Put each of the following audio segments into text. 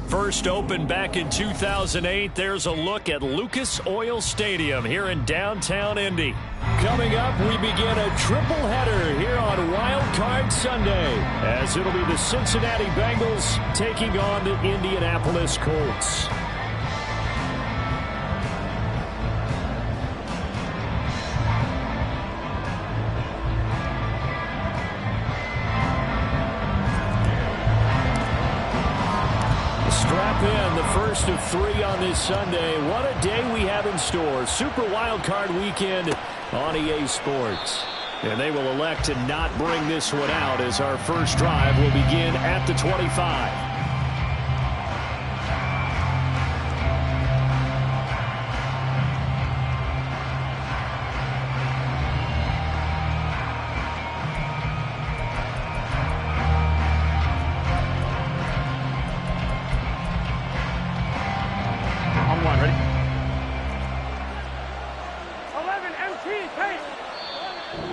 First opened back in 2008, there's a look at Lucas Oil Stadium here in downtown Indy. Coming up, we begin a triple header here on Wild Card Sunday, as it'll be the Cincinnati Bengals taking on the Indianapolis Colts. Strap in, the first of 3 on this Sunday. What a day we have in store. Super Wild Card Weekend on EA Sports. And they will elect to not bring this one out, as our first drive will begin at the 25.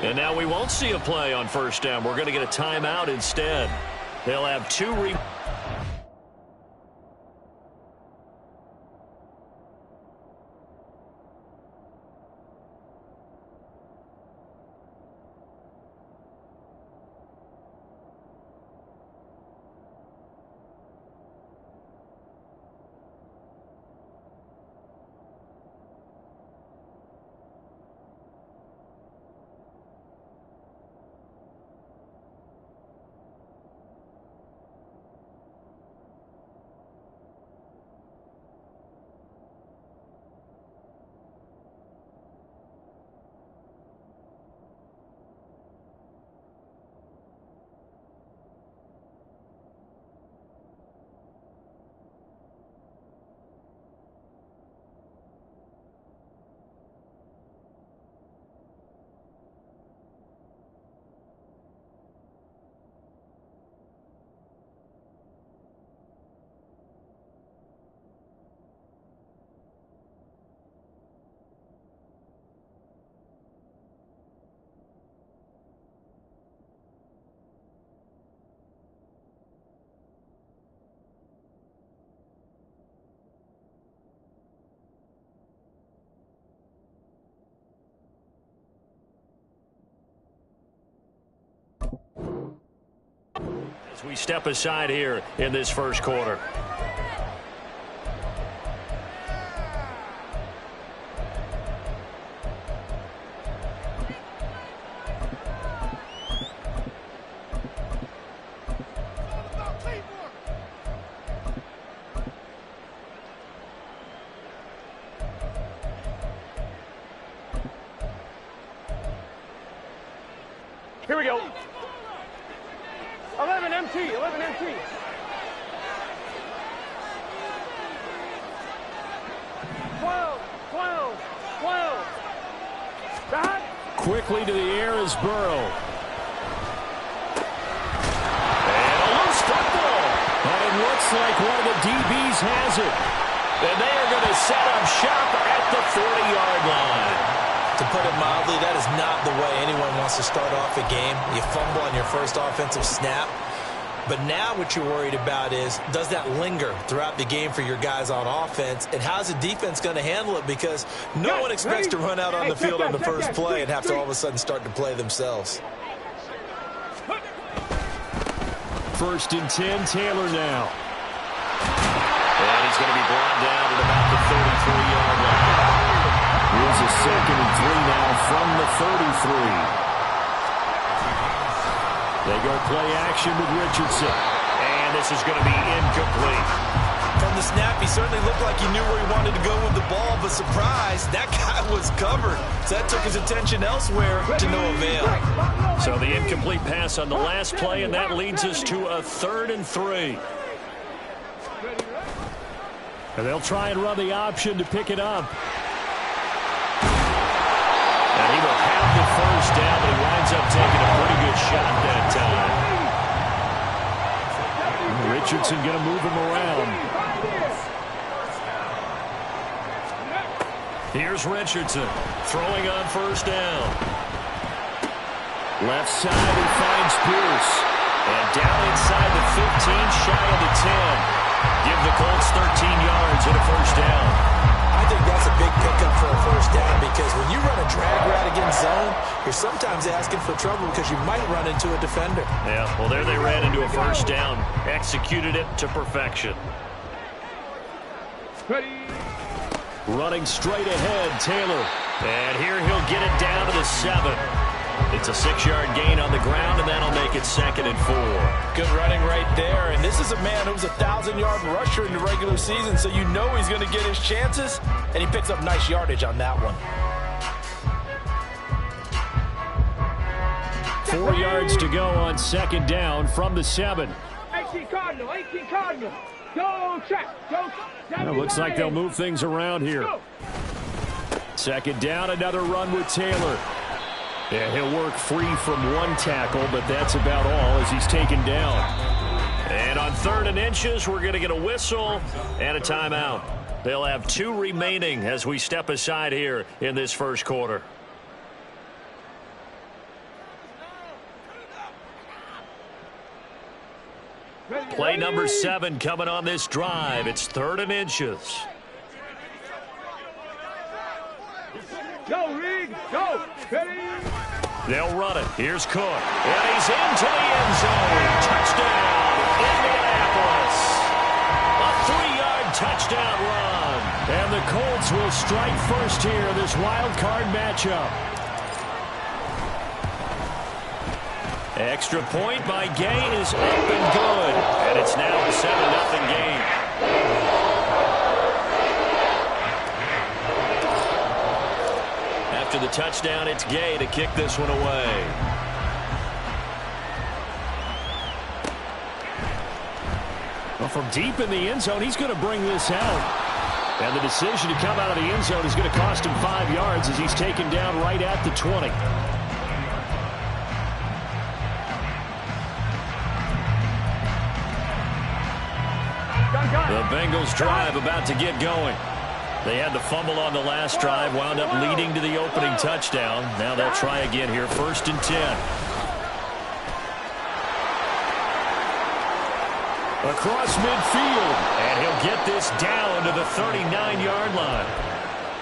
And now we won't see a play on first down. We're going to get a timeout instead. They'll have 2 as we step aside here in this first quarter. Here we go. 11 MT, 11 MT. Quickly to the air is Burrow. And a loose football. And it looks like one of the DBs has it. And they are going to set up shop at the 40-yard line. To put it mildly, that is not the way anyone wants to start off a game. You fumble on your first offensive snap. But now what you're worried about is, does that linger throughout the game for your guys on offense? And how's the defense going to handle it? Because no one expects to run out on the field on the first play and have to all of a sudden start to play themselves. First and 10, Taylor now. And he's going to be brought down at about the 33-yard line. Here's a 2nd and 3 now from the 33. They go play action with Richardson. And this is going to be incomplete. From the snap, he certainly looked like he knew where he wanted to go with the ball, but surprise, that guy was covered. So that took his attention elsewhere to no avail. So the incomplete pass on the last play, and that leads us to a 3rd and 3. And they'll try and run the option to pick it up. And he will have the first down, but he winds up taking a pretty good shot that time. And Richardson going to move him around. Here's Richardson throwing on first down. Left side, he finds Pierce. And down inside the 15, shy of the 10. Give the Colts yards and a first down. I think that's a big pickup for a first down because when you run a drag route against zone, you're sometimes asking for trouble because you might run into a defender. Yeah, well, there they ran into a first down. Executed it to perfection. Running straight ahead, Taylor. And here he'll get it down to the 7. It's a 6-yard gain on the ground, and that'll make it 2nd and 4. Good running right there. And this is a man who's a 1,000-yard rusher in the regular season, so you know he's going to get his chances, and he picks up nice yardage on that one. 4 yards to go on 2nd down from the 7. 18 Cardinal, 18 Cardinal. Go check, go. Well, looks like they'll move things around here. 2nd down, another run with Taylor. Yeah, he'll work free from one tackle, but that's about all as he's taken down. And on 3rd and inches, we're going to get a whistle and a timeout. They'll have 2 remaining as we step aside here in this first quarter. Play number 7 coming on this drive. It's 3rd and inches. Go, Reed, go. Ready? They'll run it. Here's Cook. And he's into the end zone. Touchdown, Indianapolis. A 3-yard touchdown run. And the Colts will strike first here in this wild card matchup. Extra point by Gay is up and good. And it's now a 7-0 game. After the touchdown, it's Gay to kick this one away. Well, from deep in the end zone, he's going to bring this out. And the decision to come out of the end zone is going to cost him 5 yards as he's taken down right at the 20. The Bengals drive about to get going. They had the fumble on the last drive, wound up leading to the opening touchdown. Now they'll try again here, 1st and 10. Across midfield, and he'll get this down to the 39-yard line.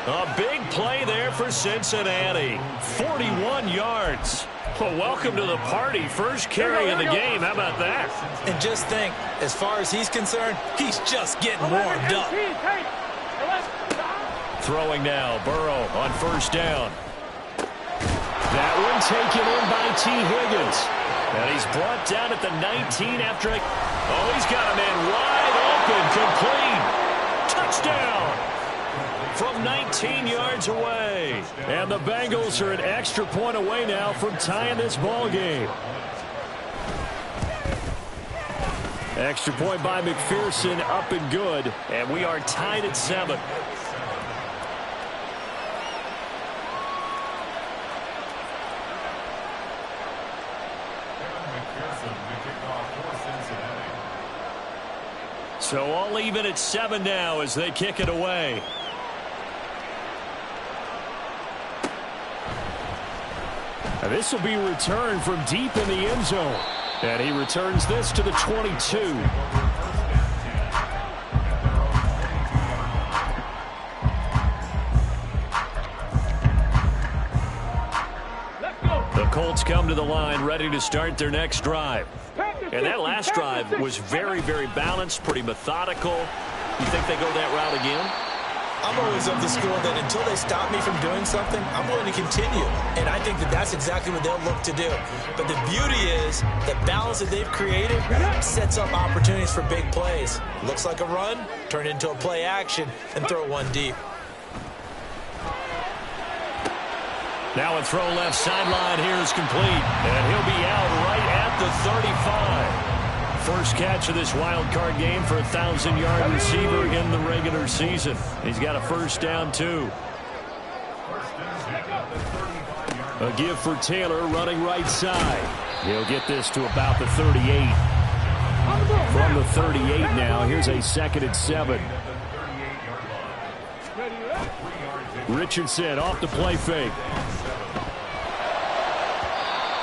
A big play there for Cincinnati. 41 yards. Well, welcome to the party. First carry in the game. How about that? And just think, as far as he's concerned, he's just getting warmed up. Throwing now, Burrow on 1st down. That one taken in by T. Higgins. And he's brought down at the 19 after a... Oh, he's got a man wide open, complete. Touchdown from 19 yards away. And the Bengals are an extra point away now from tying this ball game. Extra point by McPherson, up and good. And we are tied at 7. So all even at 7 now as they kick it away. Now this will be returned from deep in the end zone. And he returns this to the 22. The Colts come to the line ready to start their next drive. And that last drive was very, very balanced, pretty methodical. You think they go that route again? I'm always of the school that until they stop me from doing something, I'm willing to continue. And I think that that's exactly what they'll look to do. But the beauty is the balance that they've created sets up opportunities for big plays. Looks like a run, turn into a play action, and throw one deep. Now a throw left sideline here is complete. And he'll be out right at the 35. First catch of this wild card game for a 1,000-yard receiver in the regular season. He's got a first down, too. A give for Taylor running right side. He'll get this to about the 38. From the 38 now, here's a 2nd and 7. Richardson off the play fake.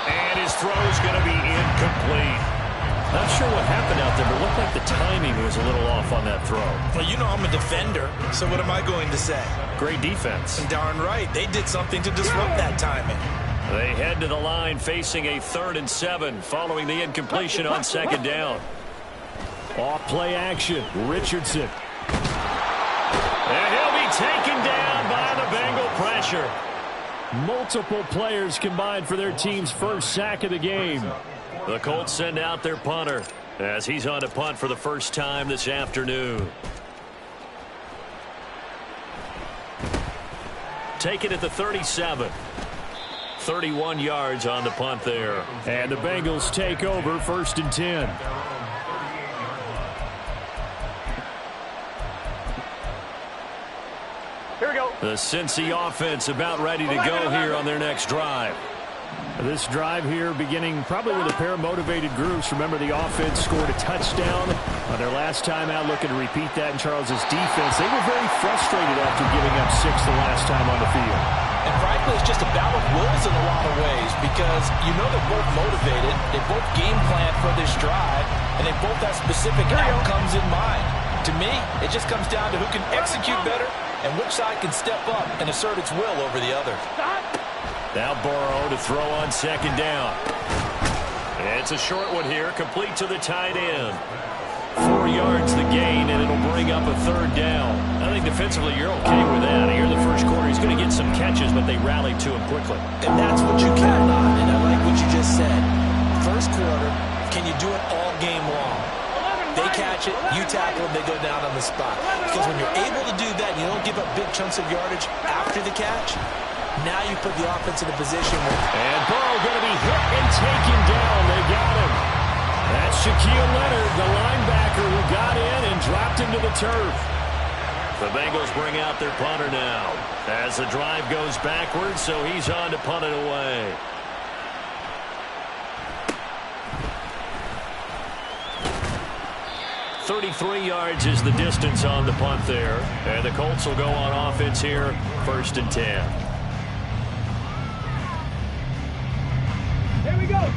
And his throw is going to be incomplete. Not sure what happened out there, but it looked like the timing was a little off on that throw. Well, you know I'm a defender, so what am I going to say? Great defense. Darn right. They did something to disrupt that timing. They head to the line facing a 3rd and 7 following the incompletion on 2nd down. Off play action. Richardson. And he'll be taken down by the Bengal pressure. Multiple players combined for their team's first sack of the game. The Colts send out their punter as he's on to punt for the first time this afternoon. Take it at the 37. 31 yards on the punt there. And the Bengals take over 1st and 10. Here we go. The Cincy offense about ready to go here on their next drive. This drive here beginning probably with a pair of motivated groups. Remember, the offense scored a touchdown on their last time out. Looking to repeat that in Charles's defense. They were very frustrated after giving up 6 the last time on the field. And frankly, it's just a battle of wills in a lot of ways because you know they're both motivated. They both game plan for this drive, and they both have specific outcomes in mind. To me, it just comes down to who can execute better and which side can step up and assert its will over the other. Now Burrow to throw on 2nd down. It's a short one here, complete to the tight end. 4 yards the gain, and it'll bring up a 3rd down. I think defensively you're okay with that. Here in the first quarter, he's going to get some catches, but they rallied to him quickly. And that's what you count on, and I like what you just said. First quarter, can you do it all game long? They catch it, you tackle them, they go down on the spot. Because when you're able to do that, you don't give up big chunks of yardage after the catch. Now you put the offense in a position where... And Burrow going to be hit and taken down. They got him. That's Shaquille Leonard, the linebacker who got in and dropped into the turf. The Bengals bring out their punter now as the drive goes backwards, so he's on to punt it away. .33 yards is the distance on the punt there. And the Colts will go on offense here, 1st and 10.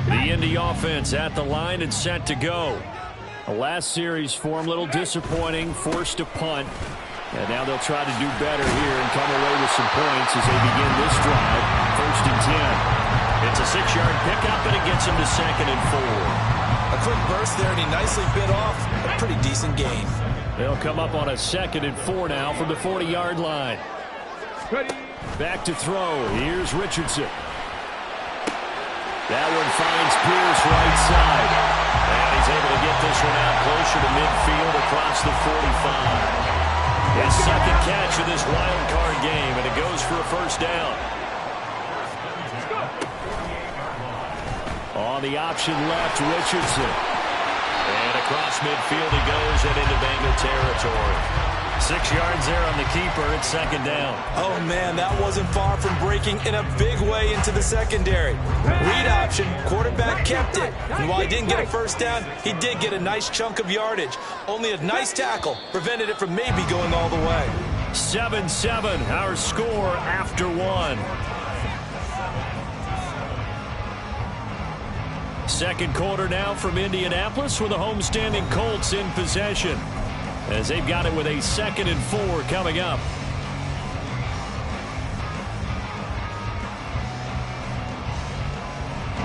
The Indy offense at the line and set to go. The last series for him, a little disappointing, forced to punt. And now they'll try to do better here and come away with some points as they begin this drive. 1st and 10. It's a 6-yard pickup, and it gets him to 2nd and 4. A quick burst there, and he nicely bit off a pretty decent gain. They'll come up on a 2nd and 4 now from the 40-yard line. Back to throw. Here's Richardson. That one finds Pierce right side. And he's able to get this one out closer to midfield across the 45. His 2nd catch of this wild card game, and it goes for a 1st down. On the option left, Richardson. And across midfield he goes and into Bengal territory. 6 yards there on the keeper at 2nd down. Oh, man, that wasn't far from breaking in a big way into the secondary. Read option, quarterback kept it. And while he didn't get a 1st down, he did get a nice chunk of yardage. Only a nice tackle prevented it from maybe going all the way. 7-7, our score after 1. 2nd quarter now from Indianapolis with the homestanding Colts in possession, as they've got it with a 2nd and 4 coming up.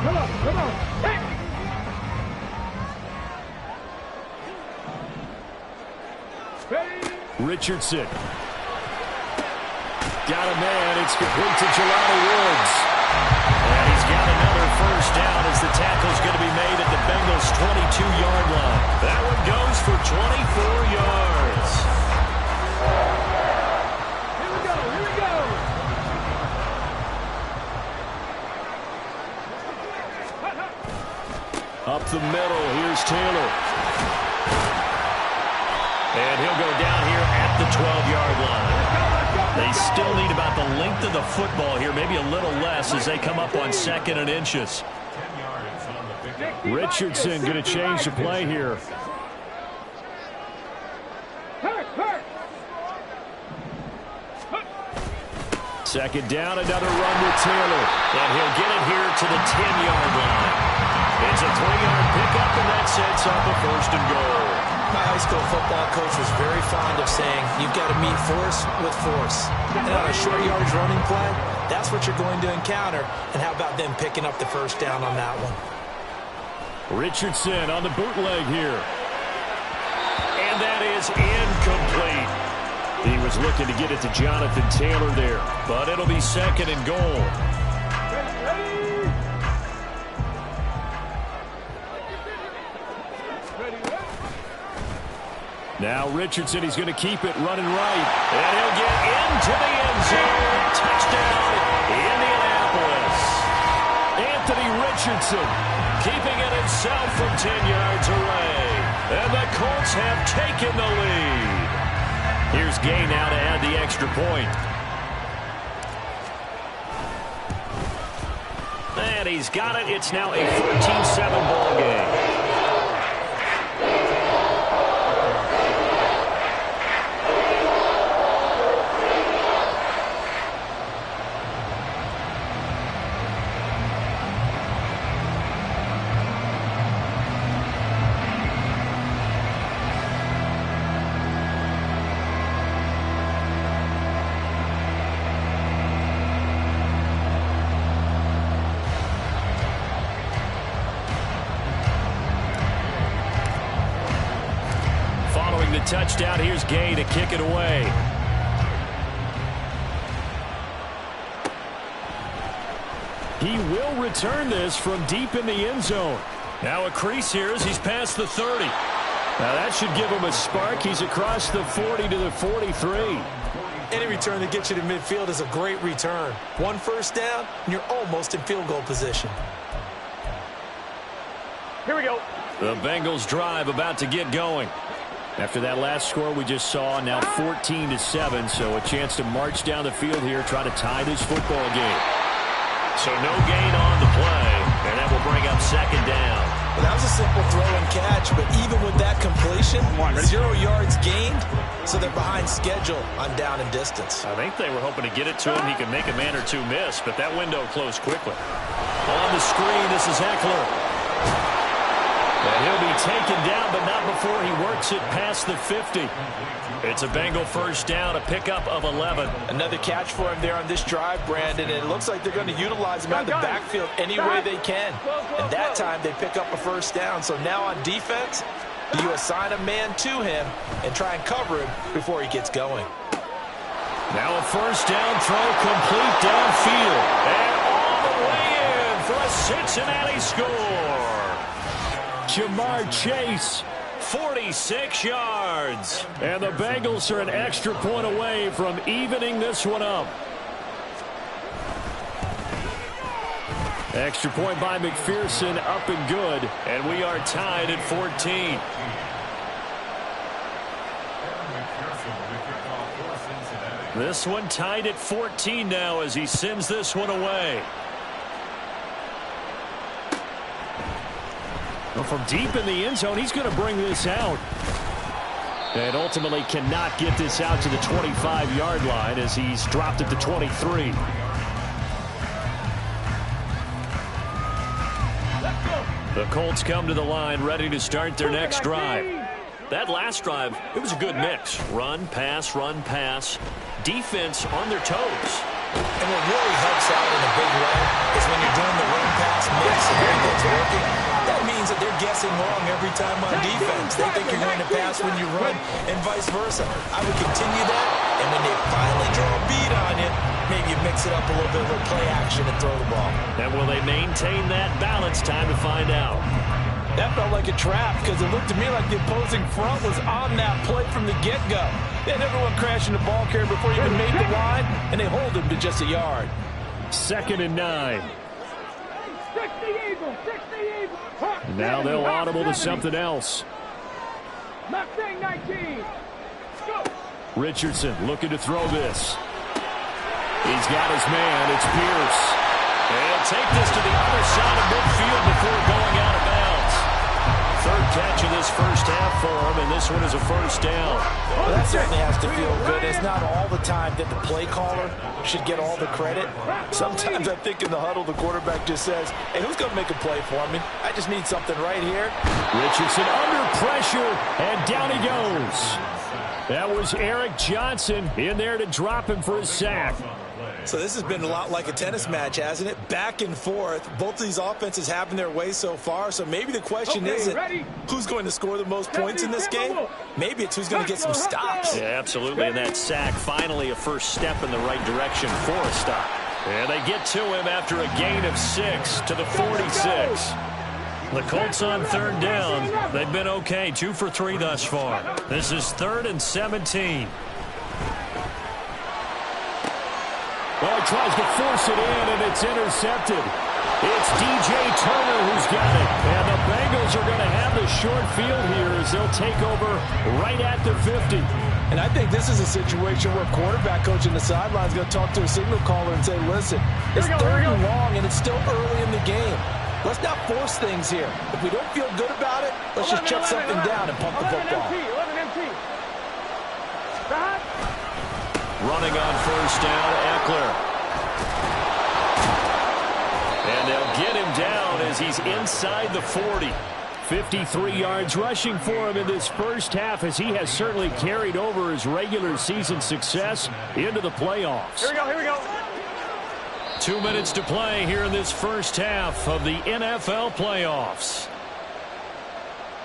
Come on. Hey. Richardson. Got a man. It's complete to Jelani Woods. And he's got another 1st down as the tackle's going to be made at the Bengals' 22-yard line. That one goes for 24 yards. Here we go. Up the middle, here's Taylor. And he'll go down here at the 12-yard line. They still need about the length of the football here, maybe a little less as they come up on 2nd and inches. Richardson going to change the play here. Second down, another run with Taylor. And he'll get it here to the 10-yard line. It's a 3-yard pickup, and that sets up a 1st and goal. My high school football coach was very fond of saying, you've got to meet force with force. And on a short yardage running play, that's what you're going to encounter. And how about them picking up the 1st down on that one? Richardson on the bootleg here. And that is incomplete. He was looking to get it to Jonathan Taylor there, but it'll be 2nd and goal. Now Richardson, he's going to keep it running right. And he'll get into the end zone. Touchdown, Indianapolis. Anthony Richardson keeping it himself from 10 yards away. And the Colts have taken the lead. Here's Gay now to add the extra point. And he's got it. It's now a 14-7 ball game. Touchdown. Here's Gay to kick it away. He will return this from deep in the end zone. Now a crease here as he's past the 30. Now that should give him a spark. He's across the 40 to the 43. Any return that gets you to midfield is a great return. 1 first down, and you're almost in field goal position. Here we go. The Bengals drive about to get going. After that last score we just saw, now 14-7, so a chance to march down the field here, try to tie this football game. So no gain on the play, and that will bring up 2nd down. Well, that was a simple throw and catch, but even with that completion, 0 yards gained, so they're behind schedule on down and distance. I think they were hoping to get it to him. He could make a man or two miss, but that window closed quickly. On the screen, this is Eckler. And he'll be taken down, but not before he works it past the 50. It's a Bengal 1st down, a pickup of 11. Another catch for him there on this drive, Brandon, and it looks like they're going to utilize him out of the backfield any way they can. And that time they pick up a 1st down. So now on defense, you assign a man to him and try and cover him before he gets going. Now a 1st down throw complete downfield. And all the way in for a Cincinnati score. Jamar Chase, 46 yards. And the Bengals are an extra point away from evening this one up. Extra point by McPherson, up and good. And we are tied at 14. This one tied at 14 now as he sends this one away. Well, from deep in the end zone, he's going to bring this out. And ultimately cannot get this out to the 25-yard line as he's dropped at the 23. The Colts come to the line ready to start their next drive. That last drive, it was a good mix. Run, pass, defense on their toes. And what really helps out in a big way is when you're doing the run-pass mix and everything's working, that means that they're guessing wrong every time on defense. They think you're going to pass when you run and vice versa. I would continue that, and when they finally draw a beat on you, maybe you mix it up a little bit with play action and throw the ball. And will they maintain that balance? Time to find out. That felt like a trap because it looked to me like the opposing front was on that play from the get-go. They had everyone crashing the ball carrier before he even made the line, and they hold him to just a yard. 2nd and 9. Now they'll audible to something else. Mustang 19. Go. Richardson looking to throw this. He's got his man. It's Pierce. And he'll take this to the other side of midfield before going out of bounds. third catch of this first half for him, and this one is a first down. Well, that certainly has to feel good. It's not all the time that the play caller should get all the credit. Sometimes I think in the huddle, the quarterback just says, hey, who's going to make a play for me? I just need something right here. Richardson under pressure, and down he goes. That was Eric Johnson in there to drop him for his sack. So this has been a lot like a tennis match, hasn't it? Back and forth. Both of these offenses having their way so far. So maybe the question isn't who's going to score the most points in this game. Maybe it's who's going to get some stops. Yeah, absolutely. And that sack, finally a first step in the right direction for a stop. And they get to him after a gain of 6 to the 46. The Colts on third down. They've been okay, 2 for 3 thus far. This is 3rd and 17. Well, he tries to force it in, and it's intercepted. It's DJ Turner who's got it. And the Bengals are going to have the short field here as they'll take over right at the 50. And I think this is a situation where quarterback coach in the sideline is going to talk to a signal caller and say, listen, it's 3rd and long, and it's still early in the game. Let's not force things here. If we don't feel good about it, let's just check something down and pump the football. Running on first down, Eckler. And they'll get him down as he's inside the 40. 53 yards rushing for him in this first half as he has certainly carried over his regular season success into the playoffs. Here we go. 2 minutes to play here in this first half of the NFL playoffs.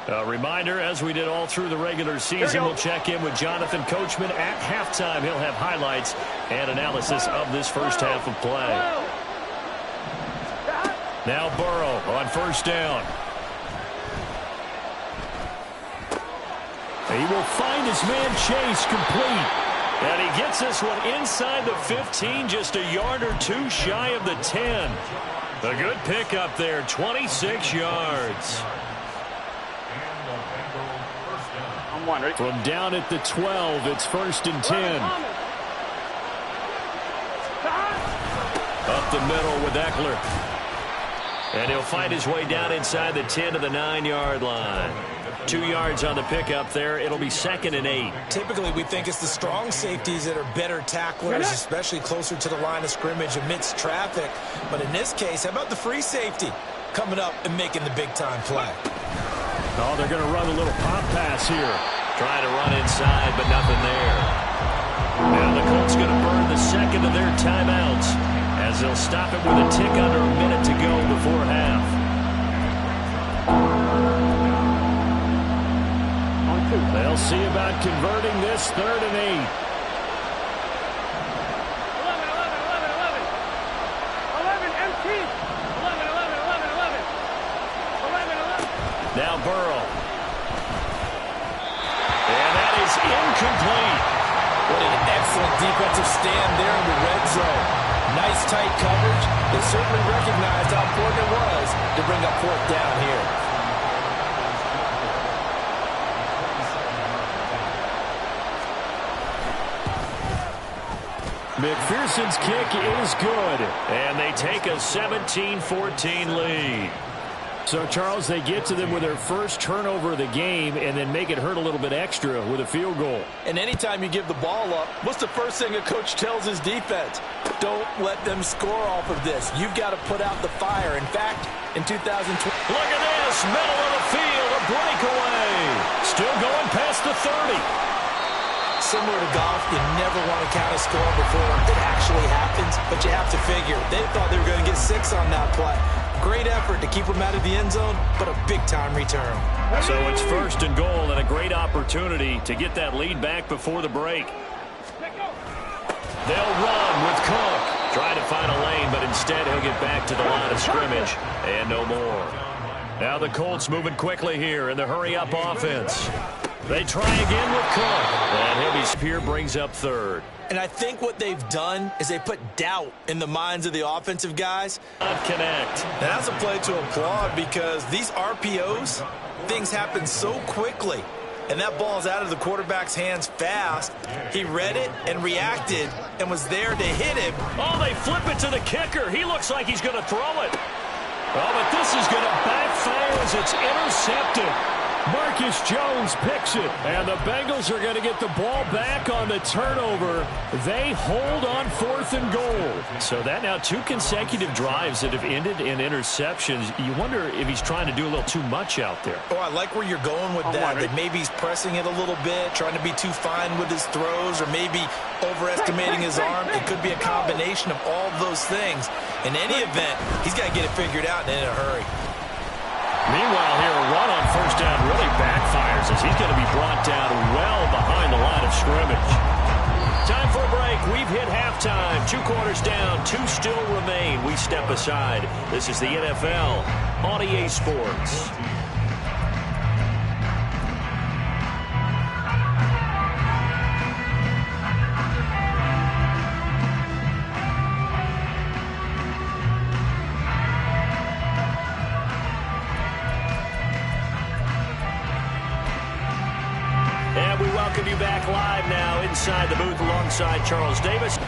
A reminder, as we did all through the regular season, we'll check in with Jonathan Coachman at halftime. He'll have highlights and analysis of this first half of play. Now Burrow on first down. He will find his man Chase complete. And he gets this one inside the 15, just a yard or 2 shy of the 10. A good pickup there, 26 yards. From down at the 12, it's 1st and 10. Up the middle with Eckler. And he'll find his way down inside the 10 to the 9-yard line. 2 yards on the pickup there. It'll be 2nd and 8. Typically, we think it's the strong safeties that are better tacklers, especially closer to the line of scrimmage amidst traffic. But in this case, how about the free safety coming up and making the big-time play? Oh, they're going to run a little pop pass here. Trying to run inside, but nothing there. Now the Colts going to burn the second of their timeouts as they'll stop it with a tick under a minute to go before half. They'll see about converting this 3rd and 8. 11, empty. 11. Now Burrow. And that is incomplete. What an excellent defensive stand there in the red zone. Nice tight coverage. They certainly recognized how important it was to bring up 4th down here. McPherson's kick is good, and they take a 17-14 lead. So, Charles, they get to them with their first turnover of the game and then make it hurt a little bit extra with a field goal. And anytime you give the ball up, what's the first thing a coach tells his defense? Don't let them score off of this. You've got to put out the fire. In fact, in 2020... Look at this, middle of the field, a breakaway. Still going past the 30. Similar to golf, you never want to count a score before it actually happens, but you have to figure they thought they were going to get 6 on that play. Great effort to keep them out of the end zone, but a big-time return. So it's 1st and goal and a great opportunity to get that lead back before the break. They'll run with Cook. Trying to find a lane, but instead he'll get back to the line of scrimmage. And no more. Now the Colts moving quickly here in the hurry-up offense. They try again with Cook. And he'll be Spear brings up 3rd. And I think what they've done is they put doubt in the minds of the offensive guys. Not connect. And that's a play to applaud because these RPOs, things happen so quickly. And that ball's out of the quarterback's hands fast. He read it and reacted and was there to hit him. Oh, they flip it to the kicker. He looks like he's going to throw it. Oh, but this is going to backfire as it's intercepted. Marcus Jones picks it, and the Bengals are going to get the ball back on the turnover. They hold on 4th and goal. So that now 2 consecutive drives that have ended in interceptions. You wonder if he's trying to do a little too much out there. Oh, I like where you're going with that. That maybe he's pressing it a little bit, trying to be too fine with his throws, or maybe overestimating his arm. It could be a combination of all of those things. In any event, he's got to get it figured out and in a hurry. Meanwhile, here, a run on 1st down really backfires as he's going to be brought down well behind the line of scrimmage. Time for a break. We've hit halftime. 2 quarters down, 2 still remain. We step aside. This is the NFL on EA Sports. And we welcome you back live now inside the booth alongside Charles Davis.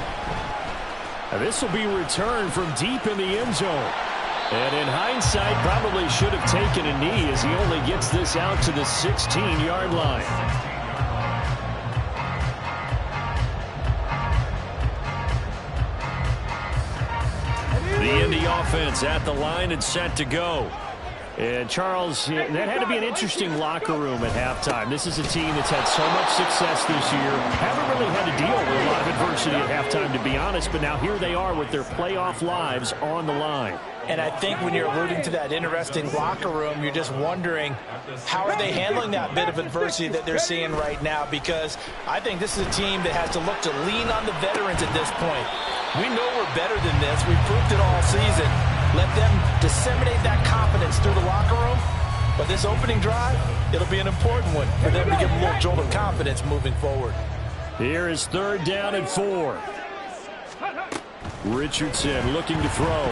This will be returned from deep in the end zone. And in hindsight, probably should have taken a knee as he only gets this out to the 16-yard line. The Indy offense at the line and set to go. And, Charles, that had to be an interesting locker room at halftime. This is a team that's had so much success this year. Haven't really had to deal with a lot of adversity at halftime, to be honest. But now here they are with their playoff lives on the line. And I think when you're alluding to that interesting locker room, you're just wondering how are they handling that bit of adversity that they're seeing right now, because I think this is a team that has to look to lean on the veterans at this point. We know we're better than this. We've proved it all season. Let them disseminate that confidence through the locker room. But this opening drive, it'll be an important one for them to give a little jolt of confidence moving forward. Here is 3rd down and 4. Richardson looking to throw.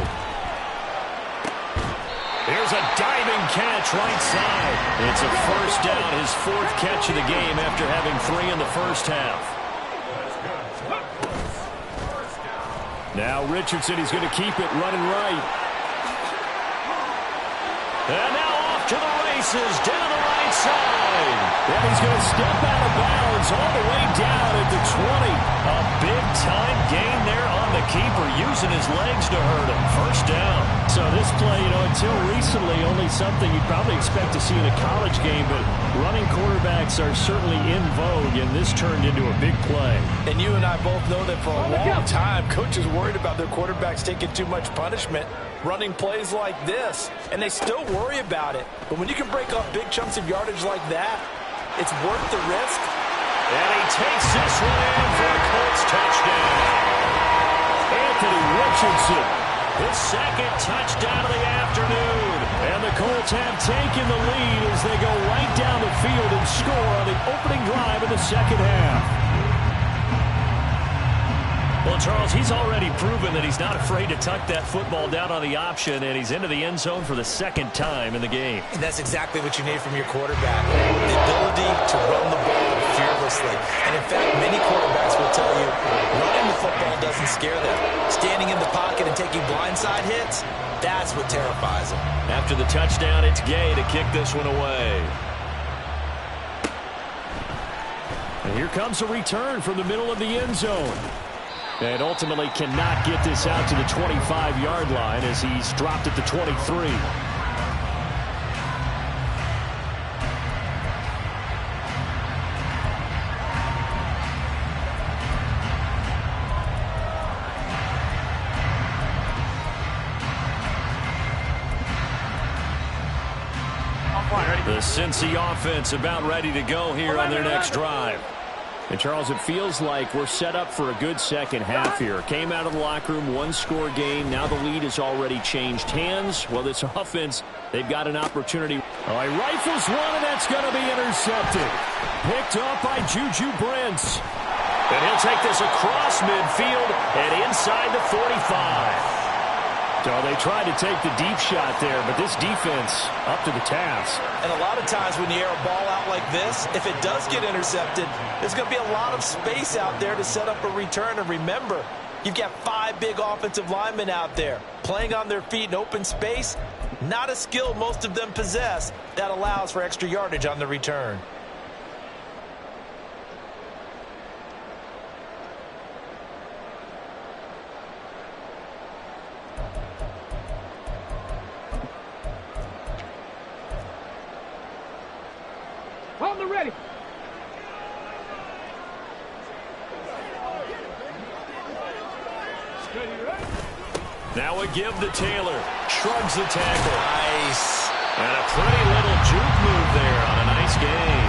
Here's a diving catch right side. It's a 1st down, his 4th catch of the game after having 3 in the first half. Now Richardson, he's going to keep it running right. And now off to the races, down the right side. And he's going to step out of bounds all the way down at the 20. A big-time gain there on the keeper, using his legs to hurt him. 1st down. So this play, until recently, only something you'd probably expect to see in a college game, but running quarterbacks are certainly in vogue, and this turned into a big play. And you and I both know that for a long time, coaches worried about their quarterbacks taking too much punishment running plays like this, and they still worry about it. But when you can break up big chunks of yardage like that, it's worth the risk. And he takes this one in for a Colts touchdown. Anthony Richardson, his 2nd touchdown of the afternoon. And the Colts have taken the lead as they go right down the field and score on the opening drive of the 2nd half. Well, Charles, he's already proven that he's not afraid to tuck that football down on the option, and he's into the end zone for the 2nd time in the game. And that's exactly what you need from your quarterback, the ability to run the ball fearlessly. And, in fact, many quarterbacks will tell you running the football doesn't scare them. Standing in the pocket and taking blindside hits, that's what terrifies them. After the touchdown, it's Gay to kick this one away. And here comes a return from the middle of the end zone. And ultimately cannot get this out to the 25-yard line as he's dropped at the 23. The Cincy offense about ready to go here on their next drive. And, Charles, it feels like we're set up for a good 2nd half here. Came out of the locker room, 1-score game. Now the lead has already changed hands. Well, this offense, they've got an opportunity. Oh, he rifles one, and that's going to be intercepted. Picked up by Juju Brents. And he'll take this across midfield and inside the 45. So they tried to take the deep shot there, but this defense up to the task. And a lot of times when you air a ball out like this, if it does get intercepted, there's going to be a lot of space out there to set up a return. And remember, you've got 5 big offensive linemen out there playing on their feet in open space. Not a skill most of them possess. That allows for extra yardage on the return. On the ready. Now a give to Taylor. Shrugs the tackle. Nice. And a pretty little juke move there on a nice game.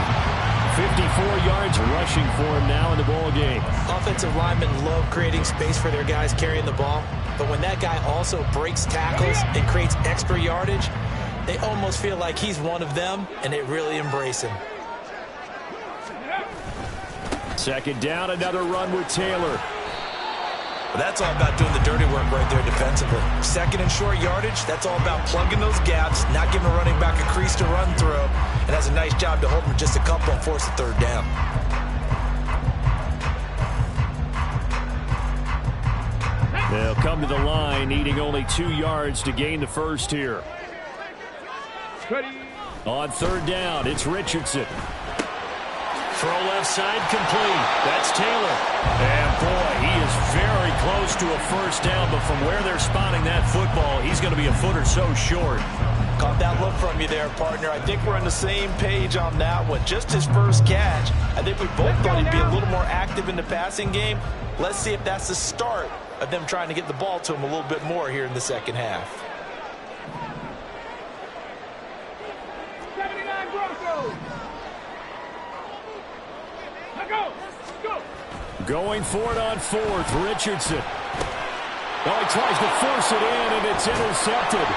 54 yards rushing for him now in the ball game. Offensive linemen love creating space for their guys carrying the ball. But when that guy also breaks tackles and creates extra yardage, they almost feel like he's one of them, and they really embrace him. Second down, another run with Taylor. Well, that's all about doing the dirty work right there defensively. Second and short yardage, that's all about plugging those gaps, not giving a running back a crease to run through, and has a nice job to hold him just a couple and force a third down. They'll come to the line, needing only 2 yards to gain the first here. On third down, it's Richardson. Throw left side complete. That's Taylor. And boy, he is very close to a first down, but from where they're spotting that football, he's going to be a foot or so short. Caught that look from you there, partner. I think we're on the same page on that one. Just his first catch. I think we both thought he'd be a little more active in the passing game. Let's see if that's the start of them trying to get the ball to him a little bit more here in the second half. 79 Broncos. Going for it on fourth, Richardson. Oh, he tries to force it in, and it's intercepted.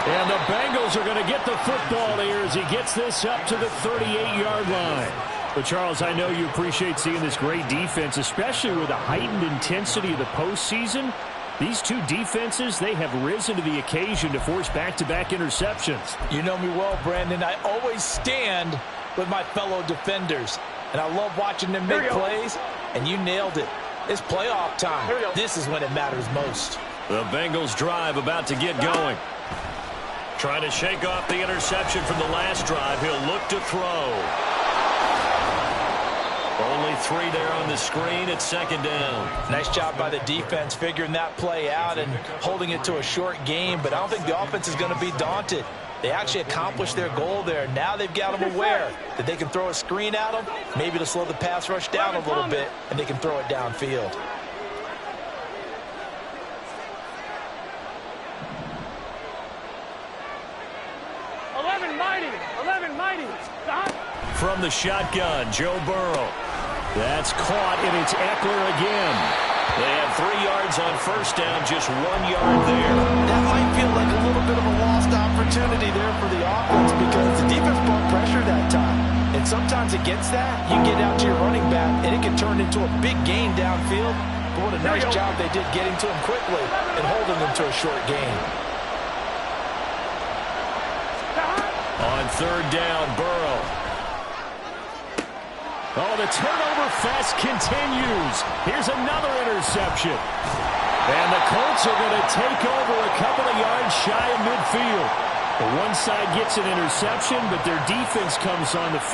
And the Bengals are going to get the football here as he gets this up to the 38-yard line. But, Charles, I know you appreciate seeing this great defense, especially with the heightened intensity of the postseason. These two defenses, they have risen to the occasion to force back-to-back interceptions. You know me well, Brandon. I always stand with my fellow defenders. And I love watching them make plays, and you nailed it. It's playoff time. This is when it matters most. The Bengals drive about to get going. Trying to shake off the interception from the last drive. He'll look to throw. Only 3 there on the screen. It's second down. Nice job by the defense figuring that play out and holding it to a short game, but I don't think the offense is going to be daunted. They actually accomplished their goal there. Now they've got them aware that they can throw a screen at them, maybe to slow the pass rush down a little bit, and they can throw it downfield. From the shotgun, Joe Burrow. That's caught, and it's Eckler again. They have 3 yards on first down, just 1 yard there. That might feel like a little bit of a lost opportunity there for the offense because the defense brought pressure that time. And sometimes against that, you get out to your running back, and it can turn into a big gain downfield. But what a nice job they did getting to him quickly and holding them to a short gain. On third down, Burrow. Oh, the turnover fest continues. Here's another interception. And the Colts are going to take over a couple of yards shy of midfield. The one side gets an interception, but their defense comes on the field.